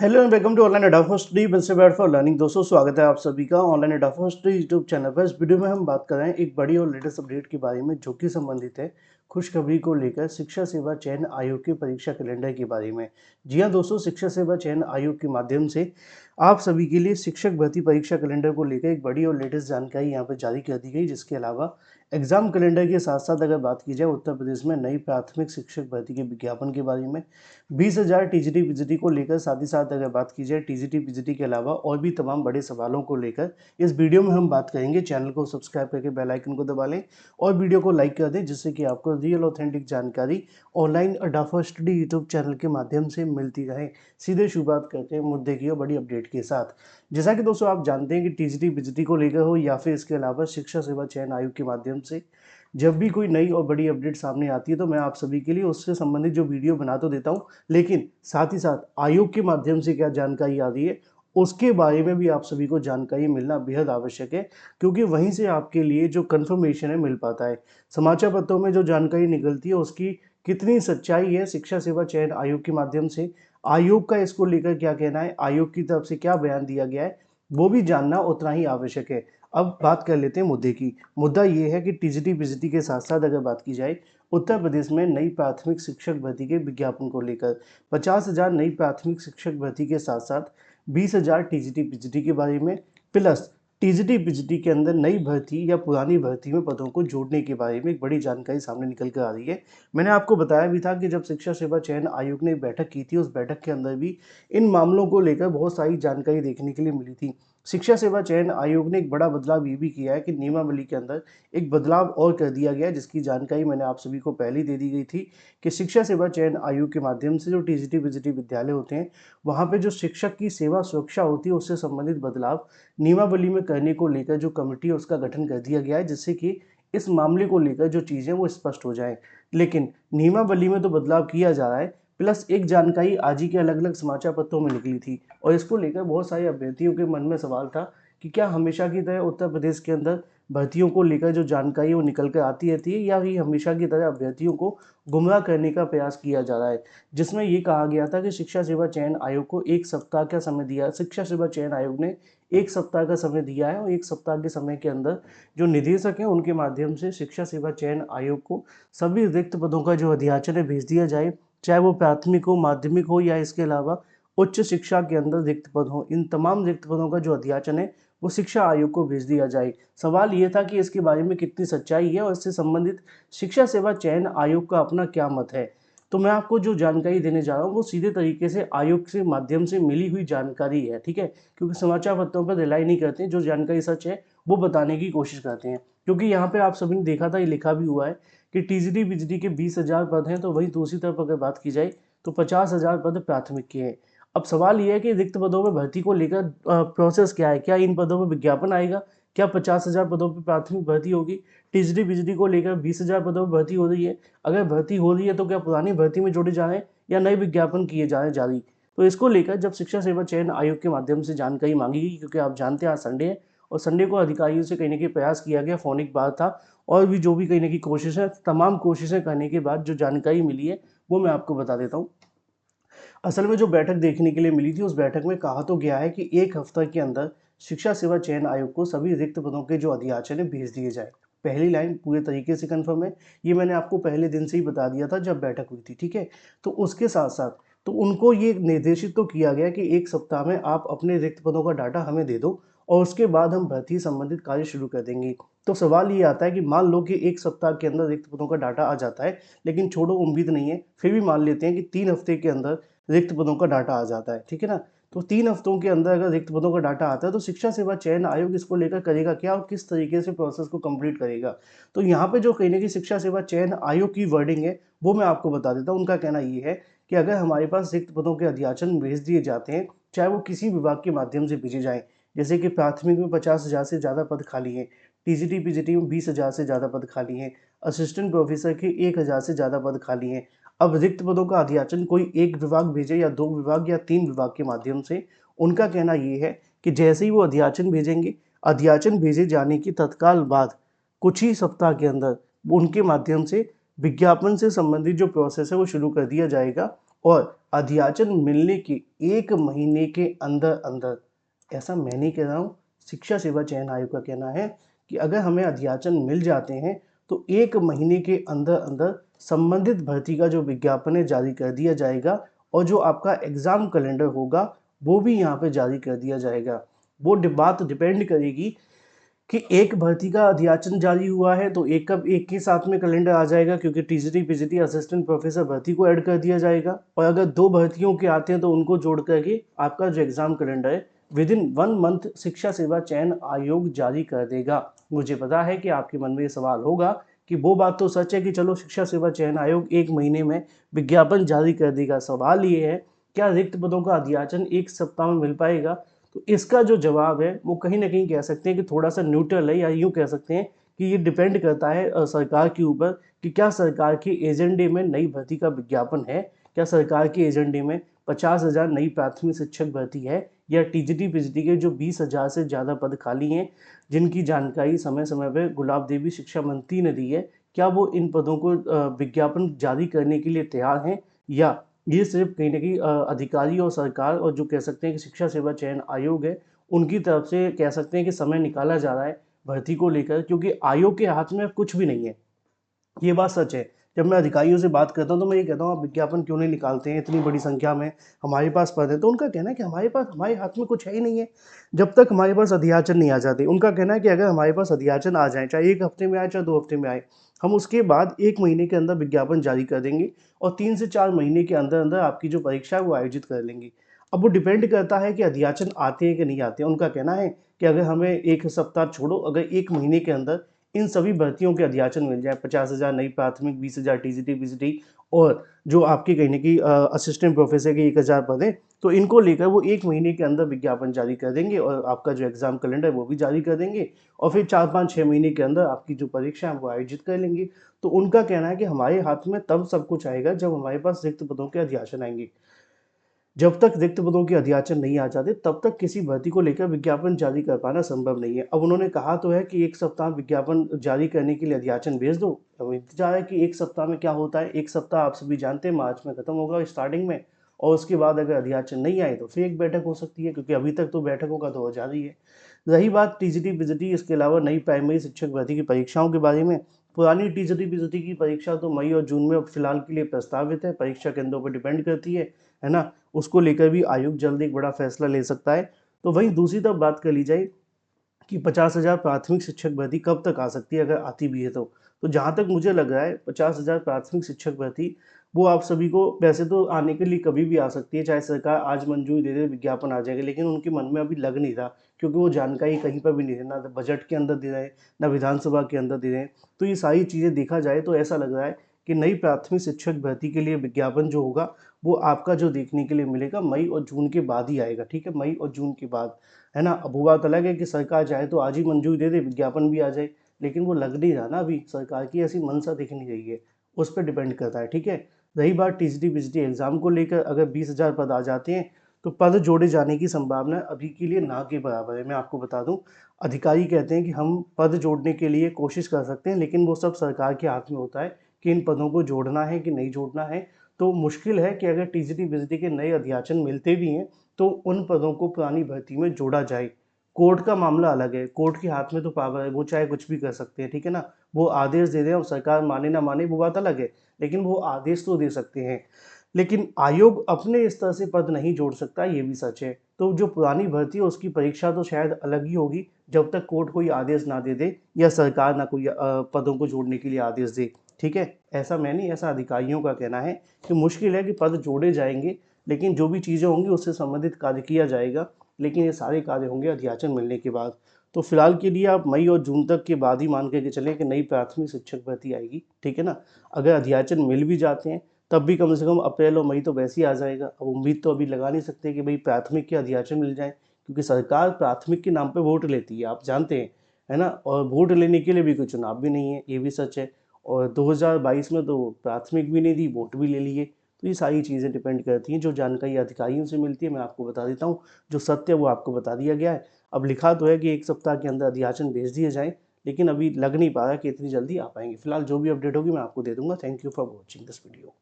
Hello and welcome to online Adda study for learning. दोस्तों, स्वागत है आप सभी का online Adda study YouTube channel पर। इस वीडियो में हम बात कर रहे हैं एक बड़ी और लेटेस्ट अपडेट के बारे में, जो कि संबंधित है खुशखबरी को लेकर शिक्षा सेवा चयन आयोग के परीक्षा कैलेंडर के बारे में। जी हाँ दोस्तों, शिक्षा सेवा चयन आयोग के माध्यम से आप सभी के लिए शिक्षक भर्ती परीक्षा कैलेंडर को लेकर एक बड़ी और लेटेस्ट जानकारी यहाँ पर जारी कर दी गई। जिसके अलावा एग्जाम कैलेंडर के साथ साथ अगर बात की जाए उत्तर प्रदेश में नई प्राथमिक शिक्षक भर्ती के विज्ञापन के बारे में, 20,000 टीजीटी पीजीटी को लेकर, साथ ही साथ अगर बात की जाए टीजीटी पीजीटी के अलावा और भी तमाम बड़े सवालों को लेकर इस वीडियो में हम बात करेंगे। चैनल को सब्सक्राइब करके बेल आइकन को दबा लें और वीडियो को लाइक कर दें, जिससे कि आपको रियल ऑथेंटिक जानकारी ऑनलाइन अड्डा फॉर स्टडी यूट्यूब चैनल के माध्यम से मिलती रहे। सीधे शुरुआत करते हैं मुद्दे की और बड़ी अपडेट के साथ। जैसा कि दोस्तों आप जानते हैं कि टीजीटी पीजीटी को लेकर हो या फिर इसके अलावा शिक्षा सेवा चयन आयोग के माध्यम से जब भी कोई नई और बड़ी अपडेट सामने आती है तो मैं आप सभी के लिए उससे संबंधित जो वीडियो बना तो देता हूँ, लेकिन साथ ही साथ आयोग के माध्यम से क्या जानकारी आ रही है उसके बारे में भी आप सभी को जानकारी मिलना बेहद आवश्यक है, क्योंकि वहीं से आपके लिए जो कंफर्मेशन है मिल पाता है। समाचार पत्रों में जो जानकारी निकलती है उसकी कितनी सच्चाई है, शिक्षा सेवा चयन आयोग के माध्यम से आयोग का इसको लेकर क्या कहना है, आयोग की तरफ से क्या बयान दिया गया है, वो भी जानना उतना ही आवश्यक है। अब बात कर लेते हैं मुद्दे की। मुद्दा ये है कि टीजीटी पीजीटी के साथ साथ अगर बात की जाए उत्तर प्रदेश में नई प्राथमिक शिक्षक भर्ती के विज्ञापन को लेकर 50,000 नई प्राथमिक शिक्षक भर्ती के साथ साथ 20,000 टीजीटी पीजीटी के बारे में, प्लस टीजीटी पीजीटी के अंदर नई भर्ती या पुरानी भर्ती में पदों को जोड़ने के बारे में एक बड़ी जानकारी सामने निकल कर आ रही है। मैंने आपको बताया भी था कि जब शिक्षा सेवा चयन आयोग ने एक बैठक की थी, उस बैठक के अंदर भी इन मामलों को लेकर बहुत सारी जानकारी देखने के लिए मिली थी। शिक्षा सेवा चयन आयोग ने एक बड़ा बदलाव ये भी किया है कि नियमावली के अंदर एक बदलाव और कर दिया गया है, जिसकी जानकारी मैंने आप सभी को पहले ही दे दी गई थी कि शिक्षा सेवा चयन आयोग के माध्यम से जो टीजीटी पीजीटी विद्यालय होते हैं वहाँ पे जो शिक्षक की सेवा सुरक्षा होती है उससे संबंधित बदलाव नियमावली में करने को लेकर जो कमेटी है उसका गठन कर दिया गया है, जिससे कि इस मामले को लेकर जो चीज़ें वो स्पष्ट हो जाए। लेकिन नियमावली में तो बदलाव किया जा रहा है, प्लस एक जानकारी आज ही के अलग अलग समाचार पत्रों में निकली थी और इसको लेकर बहुत सारे अभ्यर्थियों के मन में सवाल था कि क्या हमेशा की तरह उत्तर प्रदेश के अंदर भर्तियों को लेकर जो जानकारी वो निकल कर आती रहती है, या फिर हमेशा की तरह अभ्यर्थियों को गुमराह करने का प्रयास किया जा रहा है। जिसमें ये कहा गया था कि शिक्षा सेवा चयन आयोग को 1 सप्ताह का समय दिया, शिक्षा सेवा चयन आयोग ने 1 सप्ताह का समय दिया है और 1 सप्ताह के समय के अंदर जो निदेशक हैं उनके माध्यम से शिक्षा सेवा चयन आयोग को सभी रिक्त पदों का जो अध्याचन है भेज दिया जाए, चाहे वो प्राथमिक हो, माध्यमिक हो या इसके अलावा उच्च शिक्षा के अंदर रिक्त पद हो। इन तमाम रिक्त पदों का जो अध्याचन है वो शिक्षा आयोग को भेज दिया जाए। सवाल ये था कि इसके बारे में कितनी सच्चाई है और इससे संबंधित शिक्षा सेवा चयन आयोग का अपना क्या मत है। तो मैं आपको जो जानकारी देने जा रहा हूँ वो सीधे तरीके से आयोग के माध्यम से मिली हुई जानकारी है, ठीक है, क्योंकि समाचार पत्रों पर रिलाई नहीं करते, जो जानकारी सच है वो बताने की कोशिश करते हैं। क्योंकि यहाँ पे आप सभी ने देखा था, ये लिखा भी हुआ है कि टीजीटी बीजीटी के 20,000 पद हैं, तो वहीं दूसरी तरफ अगर बात की जाए तो 50,000 पद प्राथमिक के हैं। अब सवाल ये है कि रिक्त पदों में भर्ती को लेकर प्रोसेस क्या है, क्या इन पदों में विज्ञापन आएगा, क्या 50,000 पदों पर प्राथमिक भर्ती होगी, टीजीटी बीजीटी को लेकर 20,000 पदों पर भर्ती हो रही है, अगर भर्ती हो रही है तो क्या पुरानी भर्ती में जोड़े जा रहे हैं या नए विज्ञापन किए जा रहे हैं जारी। तो इसको लेकर जब शिक्षा सेवा चयन आयोग के माध्यम से जानकारी मांगी गई, क्योंकि आप जानते हैं आज संडे है और संडे को अधिकारियों से कहीं ना कहीं प्रयास किया गया, फोनिक बार था और भी जो भी कहीं ना कहीं कोशिशें, तमाम कोशिशें करने के बाद जो जानकारी मिली है वो मैं आपको बता देता हूँ। असल में जो बैठक देखने के लिए मिली थी उस बैठक में कहा तो गया है कि 1 हफ्ता के अंदर शिक्षा सेवा चयन आयोग को सभी रिक्त पदों के जो अध्याचन है भेज दिए जाए। पहली लाइन पूरे तरीके से कंफर्म है, ये मैंने आपको पहले दिन से ही बता दिया था जब बैठक हुई थी, ठीक है। तो उसके साथ साथ तो उनको ये निर्देशित तो किया गया कि 1 सप्ताह में आप अपने रिक्त पदों का डाटा हमें दे दो और उसके बाद हम भर्ती संबंधित कार्य शुरू कर देंगे। तो सवाल ये आता है कि मान लो कि 1 सप्ताह के अंदर रिक्त पदों का डाटा आ जाता है, लेकिन छोड़ो उम्मीद नहीं है, फिर भी मान लेते हैं कि 3 हफ्ते के अंदर रिक्त पदों का डाटा आ जाता है, ठीक है ना। तो 3 हफ्तों के अंदर अगर रिक्त पदों का डाटा आता है तो शिक्षा सेवा चयन आयोग इसको लेकर करेगा क्या और किस तरीके से प्रोसेस को कंप्लीट करेगा। तो यहाँ पे जो कहीं ना कहीं शिक्षा सेवा चयन आयोग की वर्डिंग है वो मैं आपको बता देता हूँ। उनका कहना ये है कि अगर हमारे पास रिक्त पदों के अध्याचन भेज दिए जाते हैं, चाहे वो किसी विभाग के माध्यम से भेजे जाएँ, जैसे कि प्राथमिक में 50,000 से ज़्यादा पद खाली हैं, टीजीटी पीजीटी में 20,000 से ज़्यादा पद खाली हैं, असिस्टेंट प्रोफेसर के 1,000 से ज़्यादा पद खाली हैं। अब रिक्त पदों का अध्याचन कोई एक विभाग भेजे या 2 विभाग या 3 विभाग के माध्यम से, उनका कहना ये है कि जैसे ही वो अध्याचन भेजेंगे, अध्याचन भेजे जाने की तत्काल बाद कुछ ही सप्ताह के अंदर उनके माध्यम से विज्ञापन से संबंधित जो प्रोसेस है वो शुरू कर दिया जाएगा और अध्याचन मिलने के 1 महीने के अंदर अंदर, ऐसा मैं नहीं कह रहा हूँ, शिक्षा सेवा चयन आयोग का कहना है कि अगर हमें अध्याचन मिल जाते हैं तो 1 महीने के अंदर अंदर संबंधित भर्ती का जो विज्ञापन है जारी कर दिया जाएगा और जो आपका एग्ज़ाम कैलेंडर होगा वो भी यहाँ पे जारी कर दिया जाएगा। वो बात डिपेंड करेगी कि एक भर्ती का अध्याचन जारी हुआ है तो एक के साथ में कैलेंडर आ जाएगा, क्योंकि टीजीटी पीजीटी असिस्टेंट प्रोफेसर भर्ती को ऐड कर दिया जाएगा। और अगर 2 भर्तियों के आते हैं तो उनको जोड़ करके आपका जो एग्जाम कैलेंडर है विदिन 1 मंथ शिक्षा सेवा चयन आयोग जारी कर देगा। मुझे पता है कि आपके मन में ये सवाल होगा कि वो बात तो सच है कि चलो शिक्षा सेवा चयन आयोग 1 महीने में विज्ञापन जारी कर देगा, सवाल ये है क्या रिक्त पदों का अध्याचन 1 सप्ताह में मिल पाएगा? तो इसका जो जवाब है वो कहीं ना कहीं कह सकते हैं कि थोड़ा सा न्यूट्रल है, या यूँ कह सकते हैं कि ये डिपेंड करता है सरकार के ऊपर कि क्या सरकार के एजेंडे में नई भर्ती का विज्ञापन है, क्या सरकार के एजेंडे में 50,000 नई प्राथमिक शिक्षक भर्ती है, या टीजीटी पीजीटी के जो 20,000 से ज़्यादा पद खाली हैं जिनकी जानकारी समय समय पर गुलाब देवी शिक्षा मंत्री ने दी है, क्या वो इन पदों को विज्ञापन जारी करने के लिए तैयार हैं, या ये सिर्फ कहीं न कहीं अधिकारी और सरकार और जो कह सकते हैं कि शिक्षा सेवा चयन आयोग है, उनकी तरफ से कह सकते हैं कि समय निकाला जा रहा है भर्ती को लेकर, क्योंकि आयोग के हाथ में कुछ भी नहीं है। ये बात सच है। जब मैं अधिकारियों से बात करता हूँ तो मैं ये कहता हूँ आप विज्ञापन क्यों नहीं निकालते हैं इतनी बड़ी संख्या में, हमारे पास पद है। तो उनका कहना है कि हमारे हाथ में कुछ है ही नहीं है जब तक हमारे पास अध्याचन नहीं आ जाते। उनका कहना है कि अगर हमारे पास अध्याचन आ जाए, चाहे 1 हफ्ते में आए चाहे 2 हफ्ते में आए, हम उसके बाद 1 महीने के अंदर विज्ञापन जारी कर देंगे और 3 से 4 महीने के अंदर अंदर आपकी जो परीक्षा है वो आयोजित कर लेंगे। अब वो डिपेंड करता है कि अध्याचन आते हैं कि नहीं आते हैं। उनका कहना है कि अगर हमें 1 सप्ताह छोड़ो, अगर 1 महीने के अंदर इन सभी भर्तियों के अध्याचन मिल जाए, 50,000 नई प्राथमिक, 20,000 टीजीटी पीजीटी और जो आपके कहने की असिस्टेंट प्रोफेसर के 1,000 पद हैं, तो इनको लेकर वो 1 महीने के अंदर विज्ञापन जारी कर देंगे और आपका जो एग्जाम कैलेंडर है वो भी जारी कर देंगे और फिर 4-5-6 महीने के अंदर आपकी जो परीक्षा है वो आयोजित कर लेंगे। तो उनका कहना है कि हमारे हाथ में तब सब कुछ आएगा जब हमारे पास रिक्त पदों के अध्याचन आएंगे। जब तक रिक्त पदों के अध्याचन नहीं आ जाते तब तक किसी भर्ती को लेकर विज्ञापन जारी कर पाना संभव नहीं है। अब उन्होंने कहा तो है कि 1 सप्ताह विज्ञापन जारी करने के लिए अध्याचन भेज दो। अब इंतजार है कि 1 सप्ताह में क्या होता है। 1 सप्ताह आप सभी जानते हैं मार्च में खत्म होगा स्टार्टिंग में, और उसके बाद अगर अध्याचन नहीं आए तो फिर एक बैठक हो सकती है, क्योंकि अभी तक तो बैठकों का दौर जारी है। रही बात टीजीटी पीजीटी, इसके अलावा नई प्राइमरी शिक्षक भर्ती की परीक्षाओं के बारे में, पुरानी टीजीटी पीजीटी की परीक्षा तो मई और जून में अब फिलहाल के लिए प्रस्तावित है, परीक्षा केंद्रों पर डिपेंड करती है ना। उसको लेकर भी आयोग जल्द एक बड़ा फैसला ले सकता है। तो वहीं दूसरी तरफ बात कर ली जाए कि 50,000 प्राथमिक शिक्षक भर्ती कब तक आ सकती है, अगर आती भी है तो। तो जहाँ तक मुझे लग रहा है 50,000 प्राथमिक शिक्षक भर्ती वो आप सभी को वैसे तो आने के लिए कभी भी आ सकती है, चाहे सरकार आज मंजूरी दे दे विज्ञापन आ जाएगा, लेकिन उनके मन में अभी लग नहीं रहा, क्योंकि वो जानकारी कहीं पर भी नहीं है, ना बजट के अंदर दे रहे हैं ना विधानसभा के अंदर दे रहे हैं। तो ये सारी चीज़ें देखा जाए तो ऐसा लग रहा है कि नई प्राथमिक शिक्षक भर्ती के लिए विज्ञापन जो होगा वो आपका जो देखने के लिए मिलेगा मई और जून के बाद ही आएगा। ठीक है, मई और जून के बाद, है ना। अब वो बात अलग है कि सरकार चाहे तो आज ही मंजूरी दे दे विज्ञापन भी आ जाए, लेकिन वो लग नहीं रहा ना, अभी सरकार की ऐसी मंशा दिख नहीं रही है, उस पर डिपेंड करता है। ठीक है, रही बात टीजीटी पीजीटी एग्जाम को लेकर, अगर 20,000 पद आ जाते हैं तो पद जोड़े जाने की संभावना अभी के लिए ना के बराबर है। मैं आपको बता दूं, अधिकारी कहते हैं कि हम पद जोड़ने के लिए कोशिश कर सकते हैं, लेकिन वो सब सरकार के हाथ में होता है कि इन पदों को जोड़ना है कि नहीं जोड़ना है। तो मुश्किल है कि अगर टीजीटी पीजीटी के नए अध्याचन मिलते भी हैं तो उन पदों को पुरानी भर्ती में जोड़ा जाए। कोर्ट का मामला अलग है, कोर्ट के हाथ में तो पावर है, वो चाहे कुछ भी कर सकते हैं, ठीक है ना। वो आदेश दे दें और सरकार माने ना माने वो बात अलग है, लेकिन वो आदेश तो दे सकते हैं। लेकिन आयोग अपने स्तर से पद नहीं जोड़ सकता, ये भी सच है। तो जो पुरानी भर्ती है उसकी परीक्षा तो शायद अलग ही होगी जब तक कोर्ट कोई आदेश ना दे दे या सरकार ना कोई पदों को जोड़ने के लिए आदेश दे। ठीक है, ऐसा मैं नहीं, ऐसा अधिकारियों का कहना है कि मुश्किल है कि पद जोड़े जाएंगे, लेकिन जो भी चीज़ें होंगी उससे संबंधित कार्य किया जाएगा, लेकिन ये सारे कार्य होंगे अध्याचन मिलने के बाद। तो फिलहाल के लिए आप मई और जून तक के बाद ही मान के चलें कि नई प्राथमिक शिक्षक भर्ती आएगी, ठीक है ना। अगर अध्याचन मिल भी जाते हैं तब भी कम से कम अप्रैल और मई तो वैसे ही आ जाएगा। अब उम्मीद तो अभी लगा नहीं सकते कि भाई प्राथमिक के अध्याचन मिल जाए, क्योंकि सरकार प्राथमिक के नाम पे वोट लेती है, आप जानते हैं, है ना। और वोट लेने के लिए भी कोई चुनाव भी नहीं है, ये भी सच है। और 2022 में तो प्राथमिक भी नहीं दी, वोट भी ले लिए। तो ये सारी चीज़ें डिपेंड करती हैं, जो जानकारी अधिकारियों से मिलती है मैं आपको बता देता हूँ, जो सत्य है वो आपको बता दिया गया है। अब लिखा तो है कि 1 सप्ताह के अंदर अध्याचन भेज दिए जाएँ, लेकिन अभी लग नहीं पा रहा कि इतनी जल्दी आ पाएंगे। फिलहाल जो भी अपडेट होगी मैं आपको दे दूंगा। Thank you for watching this video.